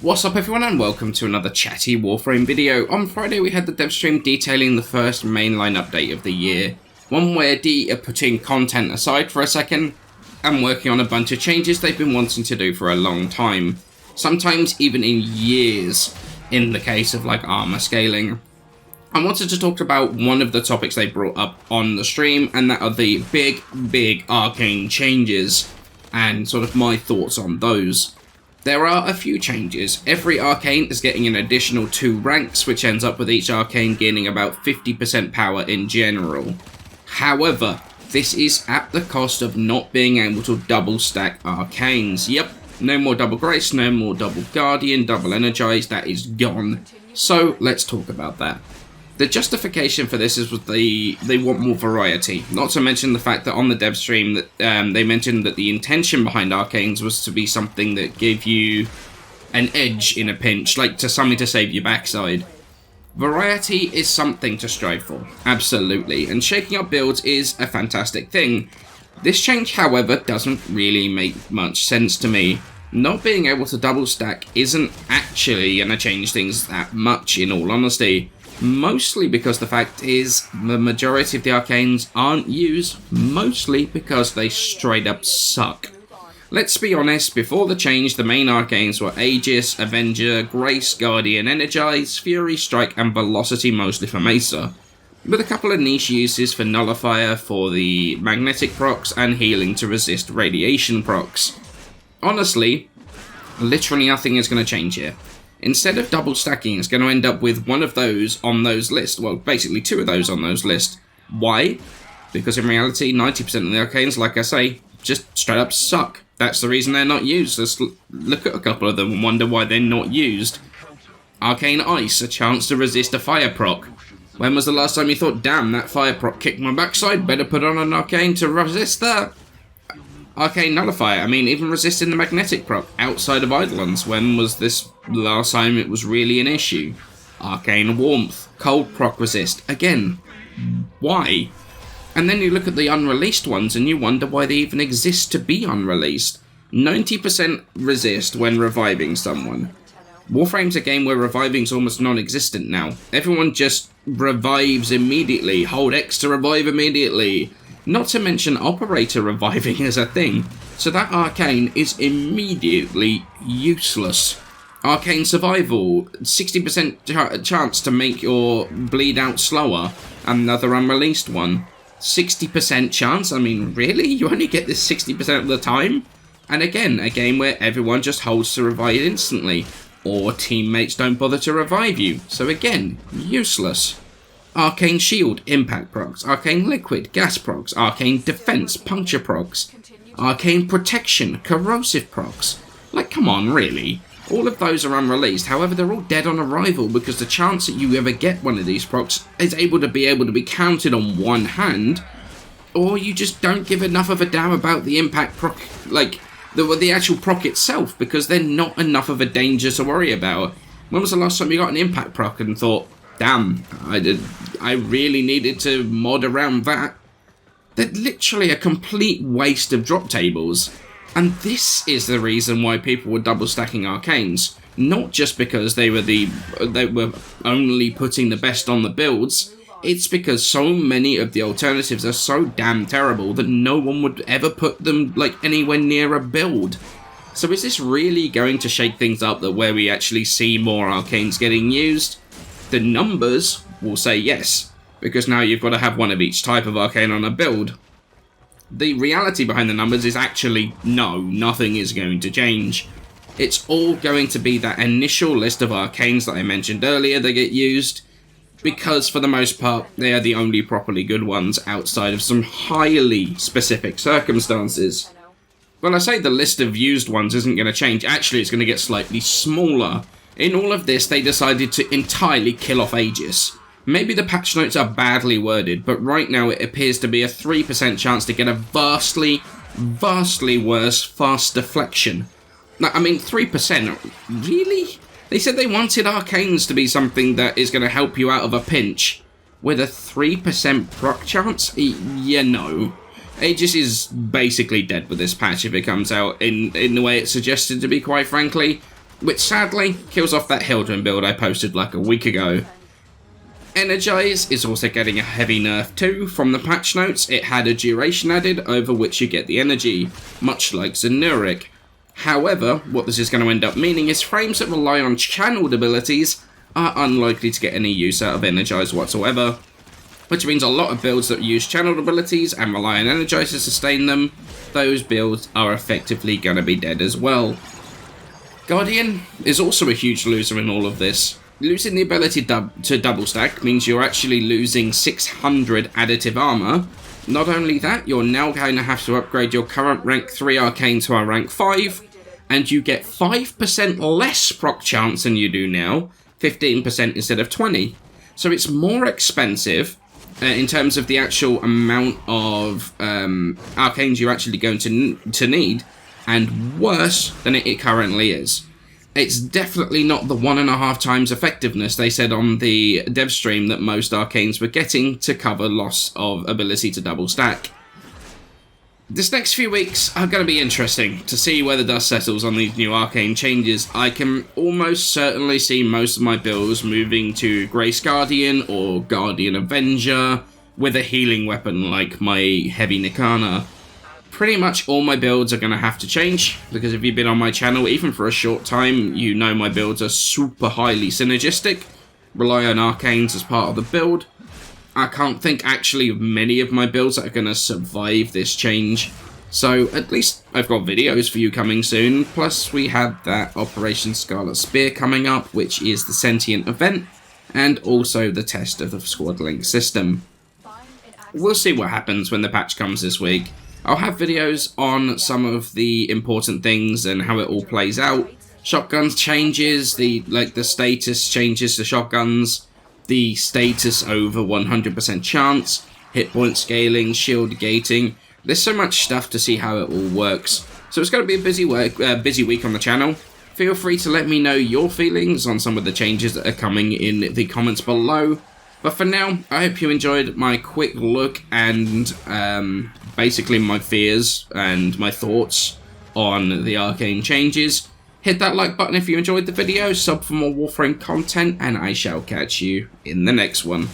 What's up everyone and welcome to another chatty Warframe video. On Friday we had the dev stream detailing the first mainline update of the year. One where D are putting content aside for a second and working on a bunch of changes they've been wanting to do for a long time. Sometimes even in years, in the case of like armor scaling. I wanted to talk about one of the topics they brought up on the stream, and that are the big arcane changes and sort of my thoughts on those. There are a few changes. Every arcane is getting an additional 2 ranks, which ends up with each arcane gaining about 50% power in general. However, this is at the cost of not being able to double stack arcanes. Yep, no more double grace, no more double guardian, double energize, that is gone. So let's talk about that. The justification for this is they want more variety, not to mention the fact that on the dev stream that they mentioned that the intention behind Arcanes was to be something that gave you an edge in a pinch, like something to save your backside. Variety is something to strive for, absolutely, and shaking up builds is a fantastic thing. This change, however, doesn't really make much sense to me. Not being able to double stack isn't actually going to change things that much, in all honesty. Mostly because the fact is, the majority of the arcanes aren't used, mostly because they straight up suck. Let's be honest, before the change, the main arcanes were Aegis, Avenger, Grace, Guardian, Energize, Fury, Strike, and Velocity, mostly for Mesa. With a couple of niche uses for Nullifier for the magnetic procs, and healing to resist radiation procs. Honestly, literally nothing is going to change here. Instead of double stacking, it's going to end up with one of those on those lists. Well, basically 2 of those on those lists. Why? Because in reality, 90% of the arcanes, like I say, just straight up suck. That's the reason they're not used. Just look at a couple of them and wonder why they're not used. Arcane Ice, a chance to resist a fire proc. When was the last time you thought, damn, that fire proc kicked my backside, better put on an arcane to resist that? Arcane Nullifier, I mean, even resisting the magnetic proc outside of Eidolons. When was this last time it was really an issue? Arcane Warmth, cold proc resist. Again, why? And then you look at the unreleased ones and you wonder why they even exist to be unreleased. 90% resist when reviving someone. Warframe's a game where reviving's almost non-existent now. Everyone just revives immediately. Hold X to revive immediately. Not to mention operator reviving is a thing, so that arcane is immediately useless. Arcane survival, 60% chance to make your bleed out slower, another unreleased one. 60% chance, I mean really? You only get this 60% of the time? And again, a game where everyone just holds to revive instantly, or teammates don't bother to revive you, so again, useless. Arcane Shield, Impact procs, Arcane Liquid, Gas procs, Arcane Defense, Puncture procs, Arcane Protection, Corrosive procs. Like, come on, really? All of those are unreleased, however they're all dead on arrival because the chance that you ever get one of these procs is able to be counted on one hand, or you just don't give enough of a damn about the Impact proc, like, the actual proc itself, because they're not enough of a danger to worry about. When was the last time you got an Impact proc and thought, damn, I really needed to mod around that? They're literally a complete waste of drop tables. And this is the reason why people were double stacking arcanes. Not just because they were only putting the best on the builds. It's because so many of the alternatives are so damn terrible that no one would ever put them like anywhere near a build. So is this really going to shake things up, that where we actually see more arcanes getting used? The numbers will say yes, because now you've got to have one of each type of arcane on a build. The reality behind the numbers is actually no, nothing is going to change. It's all going to be that initial list of arcanes that I mentioned earlier that get used, because for the most part they are the only properly good ones outside of some highly specific circumstances. When I say the list of used ones isn't going to change, actually it's going to get slightly smaller. In all of this, they decided to entirely kill off Aegis. Maybe the patch notes are badly worded, but right now it appears to be a 3% chance to get a vastly worse fast deflection. I mean, 3%? Really? They said they wanted Arcanes to be something that is going to help you out of a pinch. With a 3% proc chance? Yeah, no. Aegis is basically dead with this patch if it comes out in the way it's suggested to be, quite frankly. which sadly kills off that Hildren build I posted like a week ago. Energize is also getting a heavy nerf too. From the patch notes, it had a duration added over which you get the energy, much like Zenuric. However, what this is going to end up meaning is frames that rely on channeled abilities are unlikely to get any use out of Energize whatsoever, which means a lot of builds that use channeled abilities and rely on Energize to sustain them, those builds are effectively going to be dead as well. Guardian is also a huge loser in all of this. Losing the ability to double stack means you're actually losing 600 additive armor. Not only that, you're now going to have to upgrade your current rank 3 Arcane to a rank 5, and you get 5% less proc chance than you do now, 15% instead of 20. So it's more expensive in terms of the actual amount of Arcanes you're actually going to need, and worse than it currently is. It's definitely not the 1.5 times effectiveness they said on the dev stream that most Arcanes were getting to cover loss of ability to double stack. This next few weeks are going to be interesting to see where the dust settles on these new Arcane changes. I can almost certainly see most of my builds moving to Grace Guardian or Guardian Avenger with a healing weapon like my Heavy Nikana. Pretty much all my builds are going to have to change, because if you've been on my channel even for a short time, you know my builds are super highly synergistic, rely on Arcanes as part of the build. I can't think actually of many of my builds that are going to survive this change, so at least I've got videos for you coming soon, plus we have that Operation Scarlet Spear coming up, which is the Sentient event, and also the test of the Squad Link system. We'll see what happens when the patch comes this week. I'll have videos on some of the important things and how it all plays out. Shotguns changes, the status changes to shotguns, the status over 100% chance, hit point scaling, shield gating. There's so much stuff to see how it all works. So it's going to be a busy week on the channel. Feel free to let me know your feelings on some of the changes that are coming in the comments below. But for now, I hope you enjoyed my quick look and basically my fears and my thoughts on the Arcane changes. Hit that like button if you enjoyed the video, sub for more Warframe content, and I shall catch you in the next one.